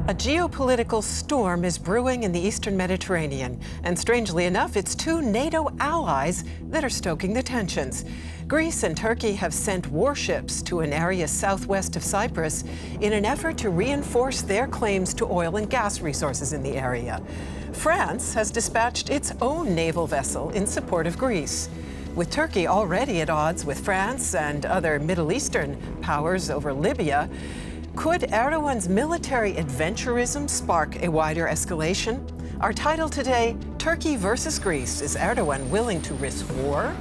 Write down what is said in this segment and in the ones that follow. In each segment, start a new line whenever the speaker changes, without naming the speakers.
A geopolitical storm is brewing in the eastern Mediterranean, and strangely enough, it's two NATO allies that are stoking the tensions. Greece and Turkey have sent warships to an area southwest of Cyprus in an effort to reinforce their claims to oil and gas resources in the area. France has dispatched its own naval vessel in support of Greece. With Turkey already at odds with France and other Middle Eastern powers over Libya, could Erdogan's military adventurism spark a wider escalation? Our title today, Turkey versus Greece. Is Erdogan willing to risk war?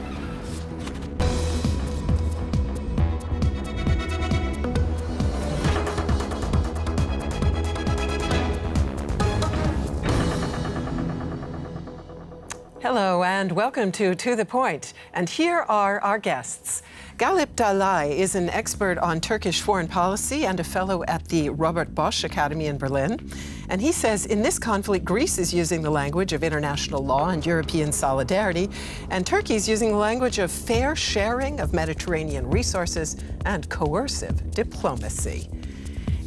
Hello and welcome to the Point. And here are our guests. Galip Dalay is an expert on Turkish foreign policy and a fellow at the Robert Bosch Academy in Berlin. And he says in this conflict, Greece is using the language of international law and European solidarity, and Turkey is using the language of fair sharing of Mediterranean resources and coercive diplomacy.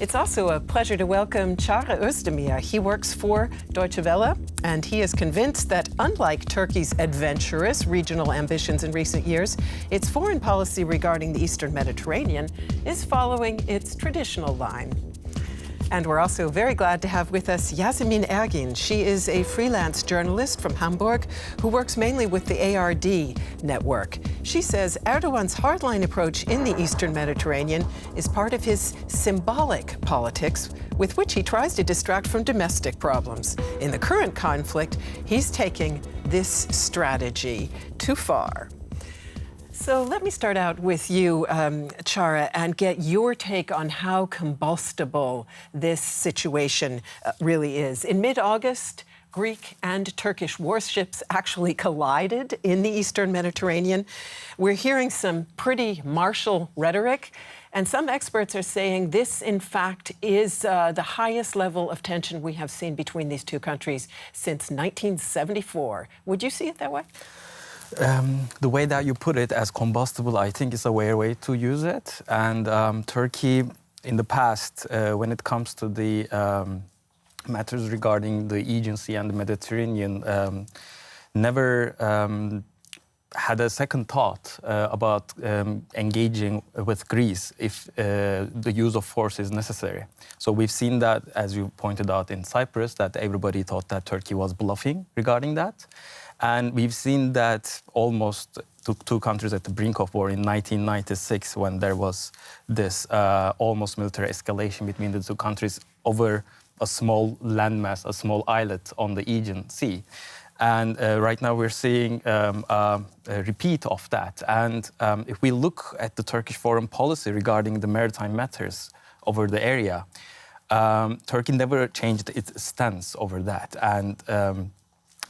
It's also a pleasure to welcome Cagri Özdemir. He works for Deutsche Welle, and he is convinced that unlike Turkey's adventurous regional ambitions in recent years, its foreign policy regarding the Eastern Mediterranean is following its traditional line. And we're also very glad to have with us Yasemin Ergin. She is a freelance journalist from Hamburg who works mainly with the ARD network. She says Erdogan's hardline approach in the Eastern Mediterranean is part of his symbolic politics with which he tries to distract from domestic problems. In the current conflict, he's taking this strategy too far. So let me start out with you, Chara, and get your take on how combustible this situation really is. In mid-August, Greek and Turkish warships actually collided in the Eastern Mediterranean. We're hearing some pretty martial rhetoric, and some experts are saying this, in fact, is the highest level of tension we have seen between these two countries since 1974. Would you see it that way?
The way that you put it as combustible, I think is a way to use it. And Turkey, in the past, when it comes to the matters regarding the Aegean Sea and the Mediterranean, never had a second thought about engaging with Greece if the use of force is necessary. So we've seen that, as you pointed out in Cyprus, that everybody thought that Turkey was bluffing regarding that. And we've seen that almost two countries at the brink of war in 1996, when there was this almost military escalation between the two countries over a small landmass, a small islet on the Aegean Sea. And right now we're seeing a repeat of that. And if we look at the Turkish foreign policy regarding the maritime matters over the area, Turkey never changed its stance over that.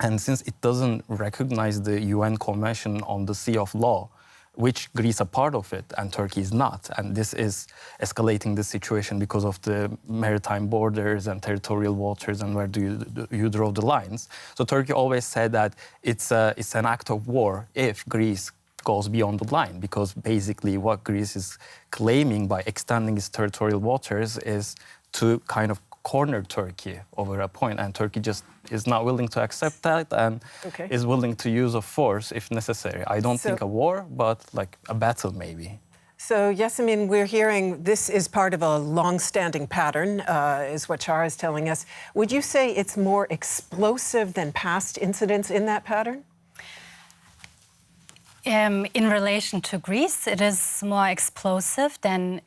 And since it doesn't recognize the UN Convention on the Sea of Law, which Greece is a part of it and Turkey is not, and this is escalating the situation because of the maritime borders and territorial waters and where do you draw the lines. So Turkey always said that it's an act of war if Greece goes beyond the line, because basically what Greece is claiming by extending its territorial waters is to kind of corner Turkey over a point, and Turkey just is not willing to accept that and is willing to use of force if necessary. I don't think a war, but like a battle maybe.
So, Yasemin, we're hearing this is part of a long-standing pattern, is what Chara is telling us. Would you say it's more explosive than past incidents in that pattern?
In relation to Greece, it is more explosive than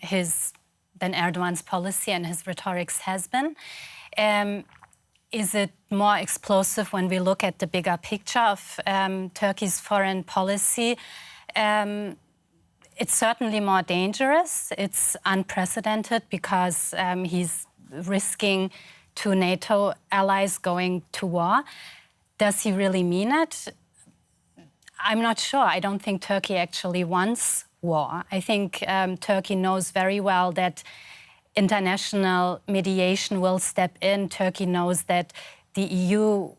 Erdogan's policy and his rhetoric has been. Is it more explosive when we look at the bigger picture of Turkey's foreign policy? It's certainly more dangerous. It's unprecedented because he's risking two NATO allies going to war. Does he really mean it? I'm not sure. I don't think Turkey actually wants war. I think Turkey knows very well that international mediation will step in. Turkey knows that the EU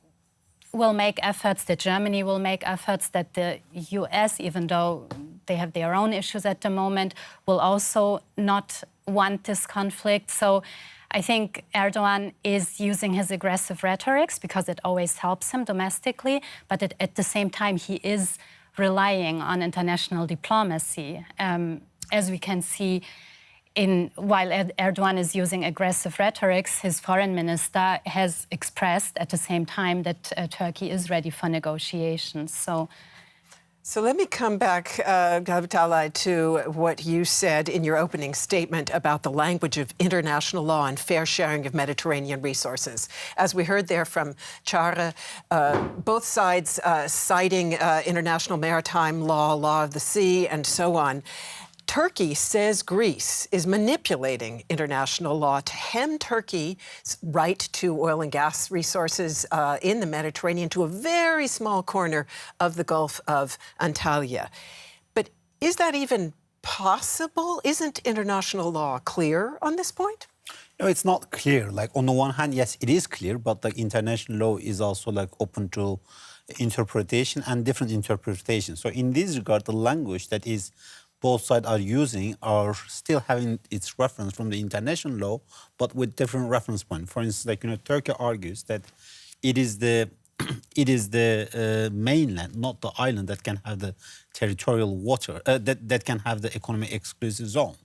will make efforts, that Germany will make efforts, that the US, even though they have their own issues at the moment, will also not want this conflict. So I think Erdogan is using his aggressive rhetorics because it always helps him domestically, but at the same time, he is relying on international diplomacy. As we can see, while Erdogan is using aggressive rhetorics, his foreign minister has expressed at the same time that Turkey is ready for negotiations.
So let me come back, Galip Dalay, to what you said in your opening statement about the language of international law and fair sharing of Mediterranean resources. As we heard there from Cagri, both sides citing international maritime law, law of the sea, and so on. Turkey says Greece is manipulating international law to hem Turkey's right to oil and gas resources in the Mediterranean to a very small corner of the Gulf of Antalya. But is that even possible? Isn't international law clear on this point?
No, it's not clear. Like, on the one hand, yes, it is clear, but like international law is also like open to interpretation and different interpretations. So in this regard, the language that is both sides are using are still having its reference from the international law, but with different reference points. For instance, like, Turkey argues that it is the mainland, not the island, that can have the territorial water, that can have the economic exclusive zone.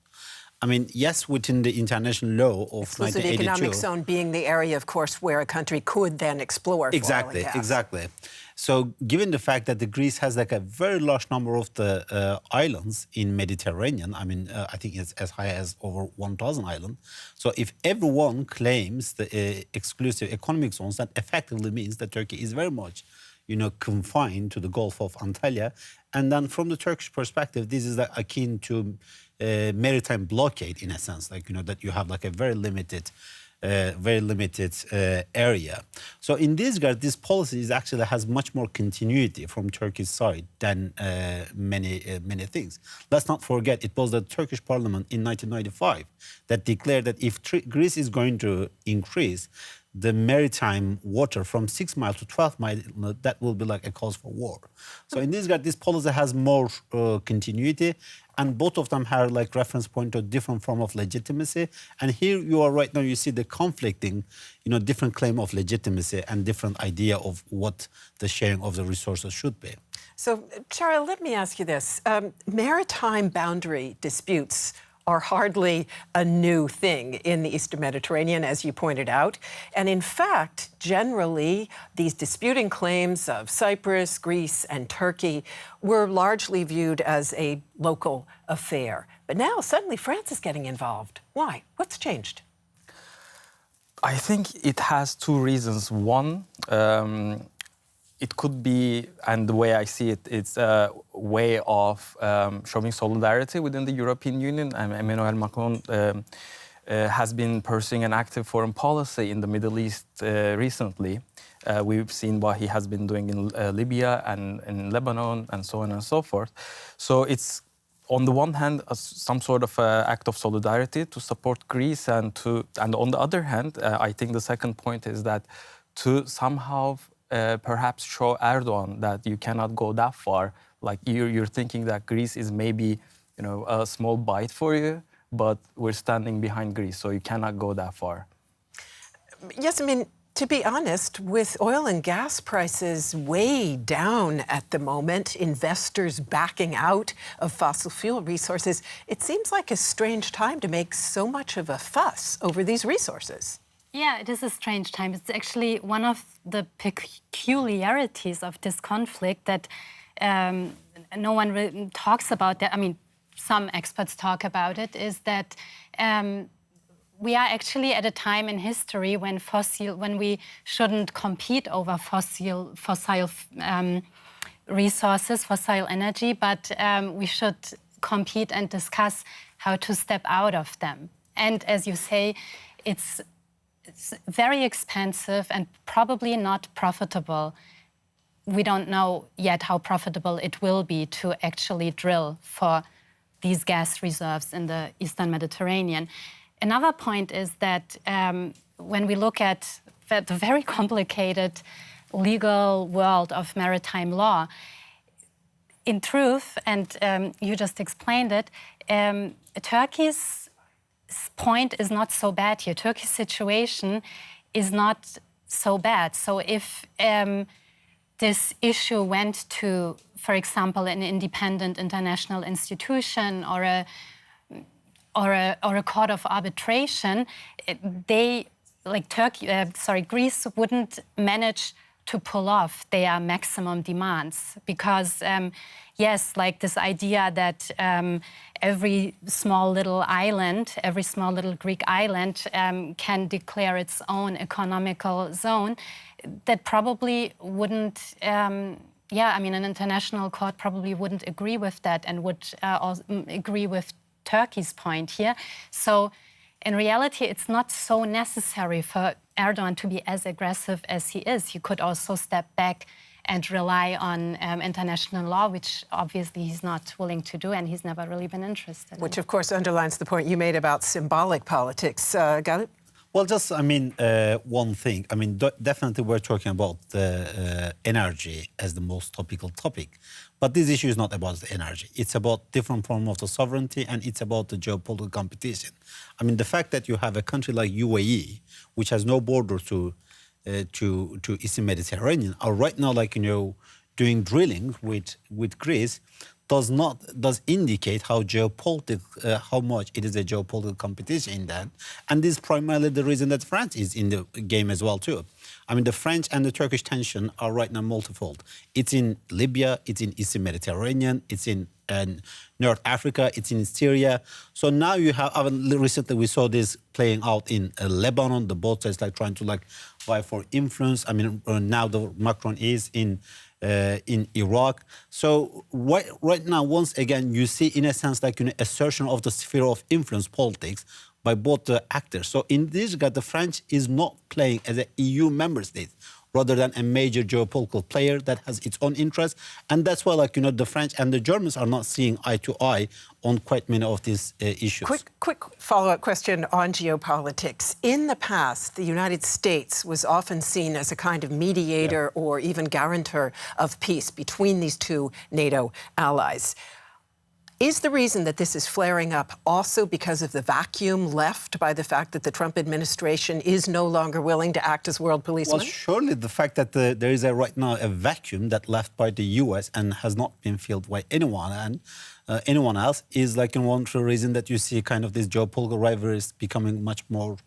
I mean, yes, within the international law of
Exclusive
1982.
economic zone being the area, of course, where a country could then explore for oil and gas.
Exactly. So given the fact that Greece has like a very large number of the islands in Mediterranean, I mean, I think it's as high as over 1,000 islands. So if everyone claims the exclusive economic zones, that effectively means that Turkey is very much, confined to the Gulf of Antalya. And then from the Turkish perspective, this is akin to maritime blockade in a sense, like, that you have like a very limited area. So in this regard, this policy actually has much more continuity from Turkey's side than many things. Let's not forget, it was the Turkish parliament in 1995 that declared that if Greece is going to increase the maritime water from 6 miles to 12 miles, that will be like a cause for war. So in this regard, this policy has more continuity, and both of them have like reference point to a different form of legitimacy. And here you are right now, you see the conflicting, different claim of legitimacy and different idea of what the sharing of the resources should be.
So, Chara, let me ask you this. Maritime boundary disputes are hardly a new thing in the Eastern Mediterranean, as you pointed out. And in fact, generally, these disputing claims of Cyprus, Greece, and Turkey were largely viewed as a local affair. But now, suddenly, France is getting involved. Why? What's changed?
I think it has two reasons. One, it could be, and the way I see it, it's a way of showing solidarity within the European Union. And Emmanuel Macron has been pursuing an active foreign policy in the Middle East recently. We've seen what he has been doing in Libya and in Lebanon and so on and so forth. So it's, on the one hand, some sort of act of solidarity to support Greece, and on the other hand, I think the second point is that to somehow perhaps show Erdogan that you cannot go that far. Like you're thinking that Greece is maybe, a small bite for you, but we're standing behind Greece, so you cannot go that far.
Yes, I mean, to be honest, with oil and gas prices way down at the moment, investors backing out of fossil fuel resources, it seems like a strange time to make so much of a fuss over these resources.
Yeah, it is a strange time. It's actually one of the peculiarities of this conflict that no one really talks about. That, I mean, some experts talk about it, is that we are actually at a time in history when we shouldn't compete over fossil resources, fossil energy, but we should compete and discuss how to step out of them. And as you say, it's very expensive and probably not profitable. We don't know yet how profitable it will be to actually drill for these gas reserves in the Eastern Mediterranean. Another point is that when we look at the very complicated legal world of maritime law, in truth, and you just explained it, Turkey's point is not so bad here. Turkey's situation is not so bad. So if this issue went to, for example, an independent international institution or a court of arbitration, Greece wouldn't manage to pull off their maximum demands because, yes, like this idea that every small little Greek island can declare its own economical zone, that probably wouldn't, an international court probably wouldn't agree with that and would agree with Turkey's point here. So in reality, it's not so necessary for Erdogan to be as aggressive as he is. He could also step back and rely on international law, which obviously he's not willing to do, and he's never really been interested in.
Which, of course, underlines the point you made about symbolic politics. Galip?
Well, just, one thing. Definitely we're talking about the energy as the most topical topic. But this issue is not about the energy. It's about different form of the sovereignty, and it's about the geopolitical competition. The fact that you have a country like UAE, which has no border to Eastern Mediterranean, are right now, doing drilling with Greece, does indicate how much it is a geopolitical competition in that. And this is primarily the reason that France is in the game as well, too. The French and the Turkish tension are right now multifold. It's in Libya, it's in Eastern Mediterranean, it's in North Africa, it's in Syria. So now you have, recently we saw this playing out in Lebanon, the both sides trying to vie for influence. Now the Macron is in Iraq. So right now, once again, you see in a sense assertion of the sphere of influence politics by both the actors. So in this regard, the French is not playing as an EU member state, rather than a major geopolitical player that has its own interests. And that's why, the French and the Germans are not seeing eye to eye on quite many of these issues.
Quick follow-up question on geopolitics. In the past, the United States was often seen as a kind of mediator or even guarantor of peace between these two NATO allies. Is the reason that this is flaring up also because of the vacuum left by the fact that the Trump administration is no longer willing to act as world policeman?
Well, surely the fact that there is right now a vacuum that left by the U.S. and has not been filled by anyone else is one true reason that you see these geopolitical rivalries becoming much more,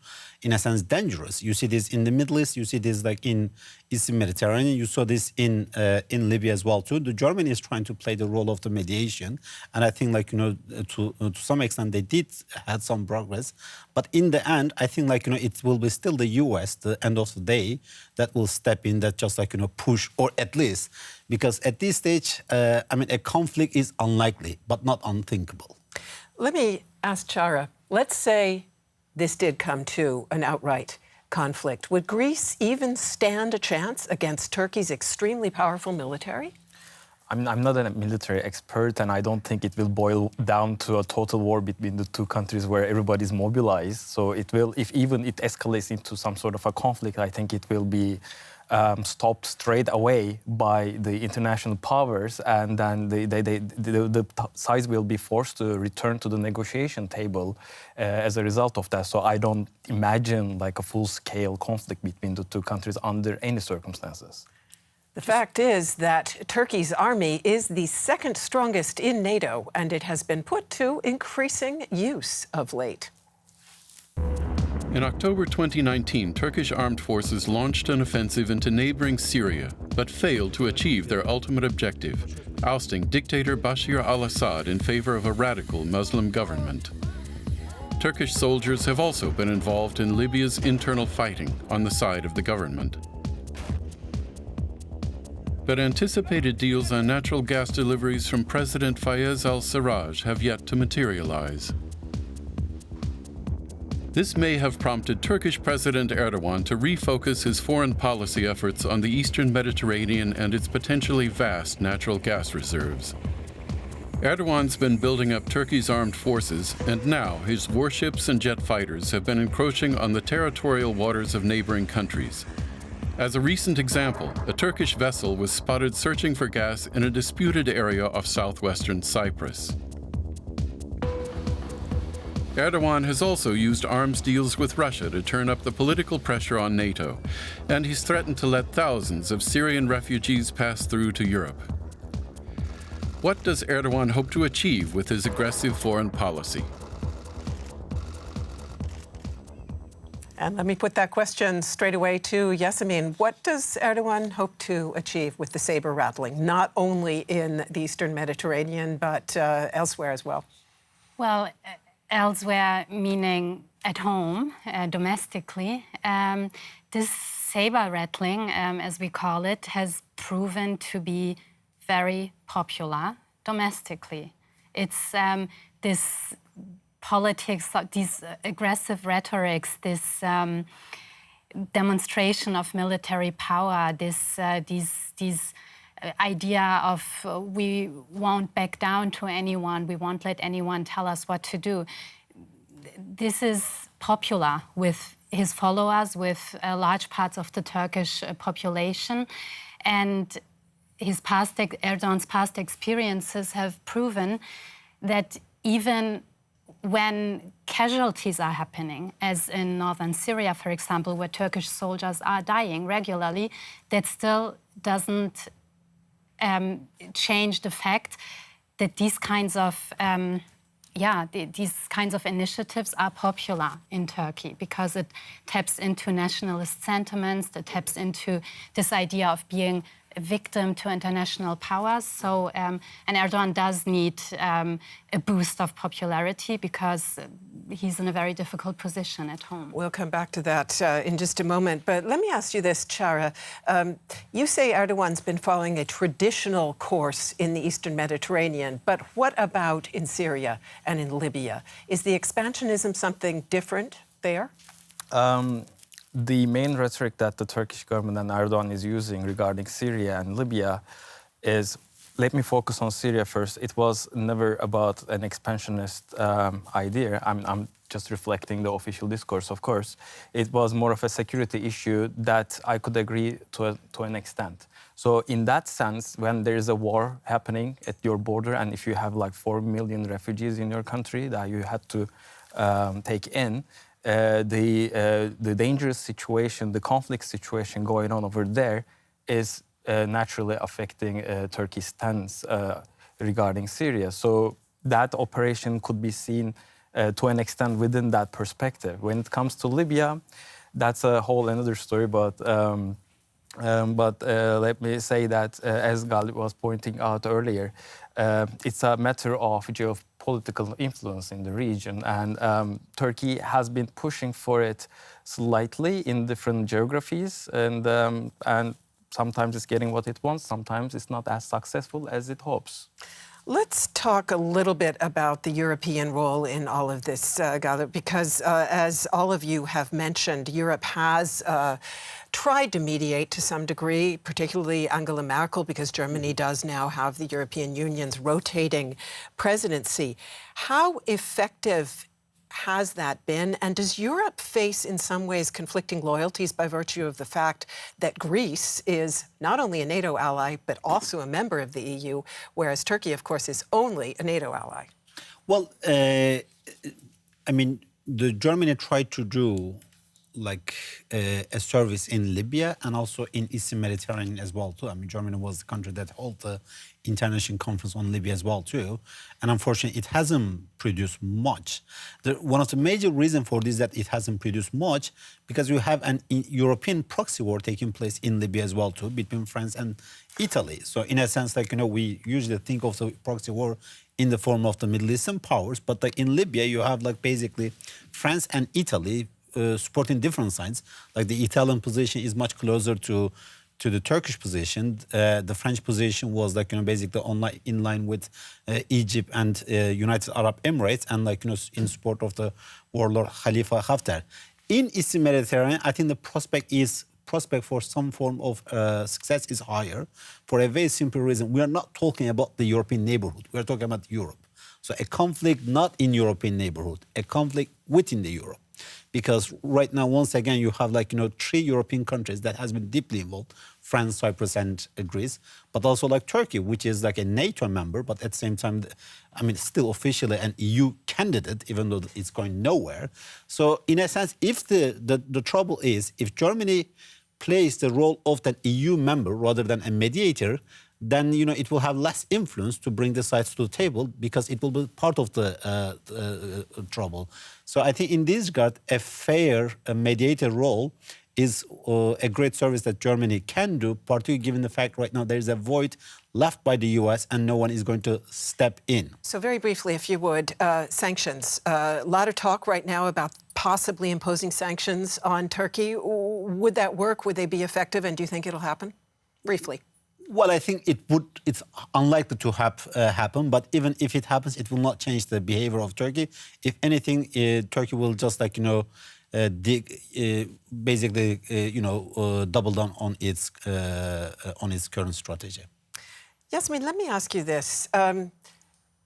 in a sense, dangerous. You see this in the Middle East, you see this in Eastern Mediterranean, you saw this in Libya as well too. The Germany is trying to play the role of the mediation, and I think to some extent they did have some progress. But in the end, I think it will be still the U.S. the end of the day that will step in, that just push, or at least, because at this stage, a conflict is unlikely, but not unthinkable.
Let me ask Çağrı, let's say this did come to an outright conflict. Would Greece even stand a chance against Turkey's extremely powerful military?
I'm not a military expert, and I don't think it will boil down to a total war between the two countries where everybody's mobilized. So it will, if even it escalates into some sort of a conflict, I think it will be stopped straight away by the international powers, and then the sides will be forced to return to the negotiation table as a result of that. So I don't imagine a full-scale conflict between the two countries under any circumstances.
The fact is that Turkey's army is the second strongest in NATO, and it has been put to increasing use of late.
In October 2019, Turkish armed forces launched an offensive into neighboring Syria, but failed to achieve their ultimate objective, ousting dictator Bashar al-Assad in favor of a radical Muslim government. Turkish soldiers have also been involved in Libya's internal fighting on the side of the government. But anticipated deals on natural gas deliveries from President Fayez al-Sarraj have yet to materialize. This may have prompted Turkish President Erdogan to refocus his foreign policy efforts on the Eastern Mediterranean and its potentially vast natural gas reserves. Erdogan's been building up Turkey's armed forces, and now his warships and jet fighters have been encroaching on the territorial waters of neighboring countries. As a recent example, a Turkish vessel was spotted searching for gas in a disputed area off southwestern Cyprus. Erdogan has also used arms deals with Russia to turn up the political pressure on NATO, and he's threatened to let thousands of Syrian refugees pass through to Europe. What does Erdogan hope to achieve with his aggressive foreign policy?
And let me put that question straight away to Yasemin. What does Erdogan hope to achieve with the saber rattling, not only in the Eastern Mediterranean, but elsewhere as well?
Well, elsewhere meaning at home, domestically. This saber rattling, as we call it, has proven to be very popular domestically. It's this politics, these aggressive rhetorics, this demonstration of military power, this idea of we won't back down to anyone, we won't let anyone tell us what to do. This is popular with his followers, with large parts of the Turkish population, and Erdogan's past experiences have proven that even when casualties are happening, as in northern Syria, for example, where Turkish soldiers are dying regularly, that still doesn't change the fact that these kinds of initiatives are popular in Turkey because it taps into nationalist sentiments, it taps into this idea of being a victim to international powers. So, and Erdogan does need a boost of popularity because he's in a very difficult position at home.
We'll come back to that in just a moment. But let me ask you this, Çağrı. You say Erdogan's been following a traditional course in the Eastern Mediterranean, but what about in Syria and in Libya? Is the expansionism something different there?
The main rhetoric that the Turkish government and Erdogan is using regarding Syria and Libya is, let me focus on Syria first. It was never about an expansionist idea. I'm just reflecting the official discourse, of course. It was more of a security issue that I could agree to an extent. So in that sense, when there is a war happening at your border, and if you have like 4 million refugees in your country that you had to take in, the dangerous situation, the conflict situation going on over there is naturally affecting Turkey's stance regarding Syria. So that operation could be seen to an extent within that perspective. When it comes to Libya, that's a whole another story, but let me say that, as Galip was pointing out earlier, it's a matter of geopolitical influence in the region, and Turkey has been pushing for it slightly in different geographies, and sometimes it's getting what it wants, sometimes it's not as successful as it hopes.
Let's talk a little bit about the European role in all of this, Galip, because as all of you have mentioned, Europe has tried to mediate to some degree, particularly Angela Merkel, because Germany does now have the European Union's rotating presidency. How effective has that been? And does Europe face, in some ways, conflicting loyalties by virtue of the fact that Greece is not only a NATO ally, but also a member of the EU, whereas Turkey, of course, is only a NATO ally?
Well, I mean, Germany tried to do like a service in Libya and also in Eastern Mediterranean as well too. I mean, Germany was the country that held the international conference on Libya as well too, and unfortunately it hasn't produced much. One of the major reasons for this is that it hasn't produced much because you have an European proxy war taking place in Libya as well too, between France and Italy. So in a sense, like, you know, we usually think of the proxy war in the form of the Middle Eastern powers, but like in Libya you have like basically France and Italy supporting different sides. Like the Italian position is much closer to the Turkish position. The French position was like, you know, basically in line with Egypt and United Arab Emirates, and like, you know, in support of the warlord Khalifa Haftar. In Eastern Mediterranean, I think the prospect for some form of success is higher for a very simple reason. We are not talking about the European neighborhood. We are talking about Europe. So a conflict not in European neighborhood, a conflict within the Europe. Because right now, once again, you have 3 European countries that has been deeply involved, France, Cyprus, and Greece, but also Turkey, which is a NATO member, but at the same time, still officially an EU candidate, even though it's going nowhere. So in a sense, if the trouble is, if Germany plays the role of an EU member rather than a mediator, then it will have less influence to bring the sides to the table because it will be part of the trouble. So I think in this regard, a fair mediator role is a great service that Germany can do, particularly given the fact right now there is a void left by the US and no one is going to step in.
So very briefly, if you would, sanctions. A lot of talk right now about possibly imposing sanctions on Turkey. Would that work? Would they be effective? And do you think it'll happen? Briefly.
Well, I think it's unlikely to happen, but even if it happens, it will not change the behavior of Turkey. If anything, Turkey will just basically double down on its current strategy.
Yasemin, let me ask you this.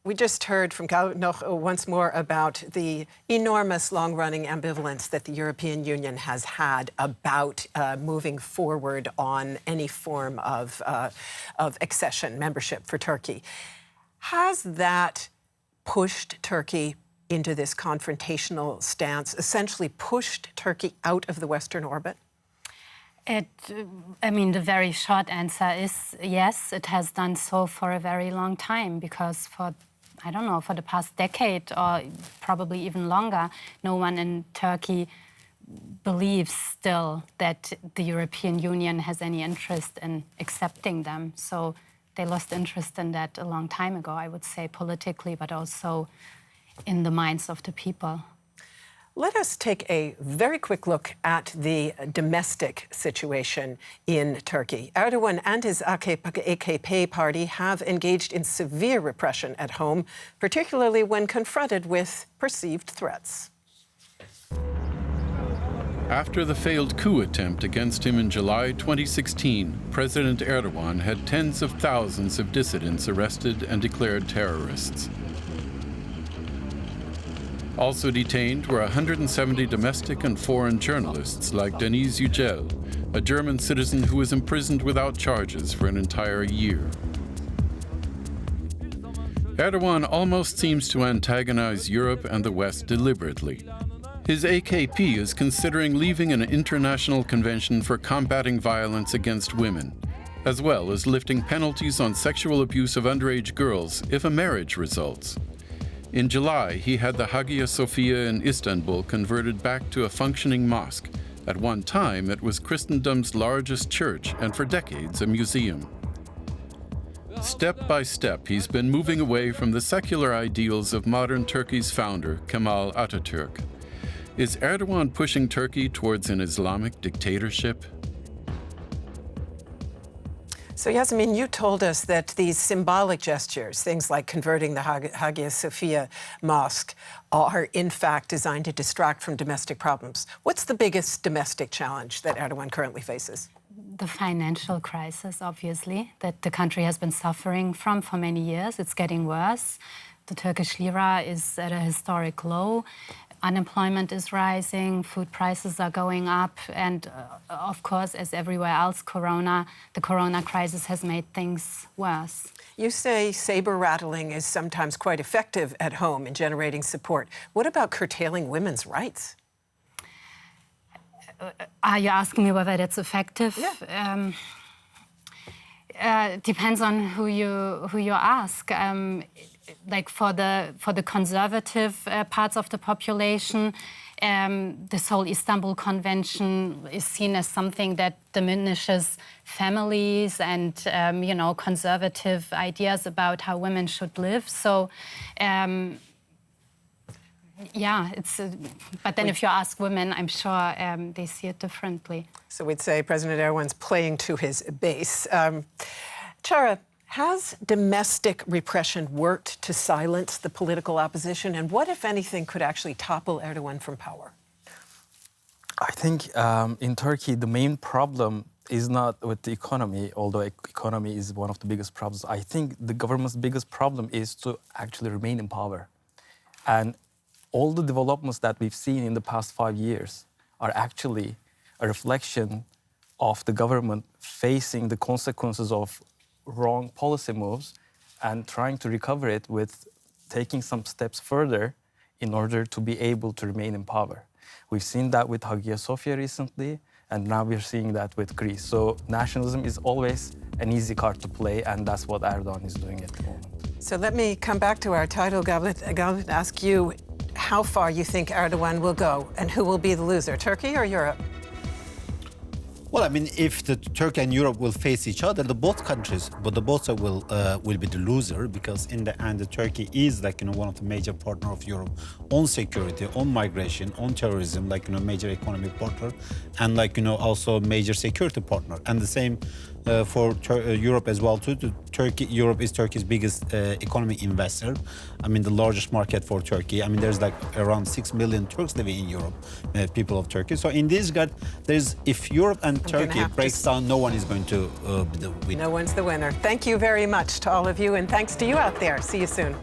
We just heard from Galip once more about the enormous long-running ambivalence that the European Union has had about moving forward on any form of accession membership for Turkey. Has that pushed Turkey into this confrontational stance, essentially pushed Turkey out of the Western orbit?
The very short answer is yes, it has done so for a very long time, because for the past decade or probably even longer, no one in Turkey believes still that the European Union has any interest in accepting them. So they lost interest in that a long time ago, I would say, politically, but also in the minds of the people.
Let us take a very quick look at the domestic situation in Turkey. Erdogan and his AKP party have engaged in severe repression at home, particularly when confronted with perceived threats.
After the failed coup attempt against him in July 2016, President Erdogan had tens of thousands of dissidents arrested and declared terrorists. Also detained were 170 domestic and foreign journalists like Deniz Yücel, a German citizen who was imprisoned without charges for an entire year. Erdogan almost seems to antagonize Europe and the West deliberately. His AKP is considering leaving an international convention for combating violence against women, as well as lifting penalties on sexual abuse of underage girls if a marriage results. In July, he had the Hagia Sophia in Istanbul converted back to a functioning mosque. At one time, it was Christendom's largest church and for decades a museum. Step by step, he's been moving away from the secular ideals of modern Turkey's founder, Kemal Atatürk. Is Erdogan pushing Turkey towards an Islamic dictatorship?
So, Yasemin, you told us that these symbolic gestures, things like converting the Hagia Sophia mosque, are in fact designed to distract from domestic problems. What's the biggest domestic challenge that Erdogan currently faces?
The financial crisis, obviously, that the country has been suffering from for many years. It's getting worse. The Turkish lira is at a historic low. Unemployment is rising, food prices are going up, and of course, as everywhere else, the corona crisis has made things worse.
You say saber rattling is sometimes quite effective at home in generating support. What about curtailing women's rights?
Are you asking me whether that's effective?
Yeah.
Depends on who you ask. Like for the conservative parts of the population, this whole Istanbul Convention is seen as something that diminishes families and conservative ideas about how women should live. So. But then if you ask women, I'm sure they see it differently.
So we'd say President Erdogan's playing to his base. Çağrı, has domestic repression worked to silence the political opposition? And what, if anything, could actually topple Erdogan from power?
I think in Turkey, the main problem is not with the economy, although economy is one of the biggest problems. I think the government's biggest problem is to actually remain in power. And all the developments that we've seen in the past 5 years are actually a reflection of the government facing the consequences of wrong policy moves and trying to recover it with taking some steps further in order to be able to remain in power. We've seen that with Hagia Sophia recently, and now we're seeing that with Greece. So nationalism is always an easy card to play, and that's what Erdogan is doing at the moment.
So let me come back to our title, Galip, ask you how far you think Erdogan will go and who will be the loser, Turkey or Europe?
Well, I mean, if Turkey and Europe will face each other, the both countries, but the both will be the loser, because in the end, Turkey is one of the major partner of Europe on security, on migration, on terrorism, major economic partner, and also major security partner. And the same for Europe as well too. Europe is Turkey's biggest economic investor. I mean, the largest market for Turkey. I mean, there's around 6 million Turks living in Europe, people of Turkey. So in this regard, if Europe and Turkey breaks down, no one is going to be the winner.
No one's the winner. Thank you very much to all of you, and thanks to you out there. See you soon.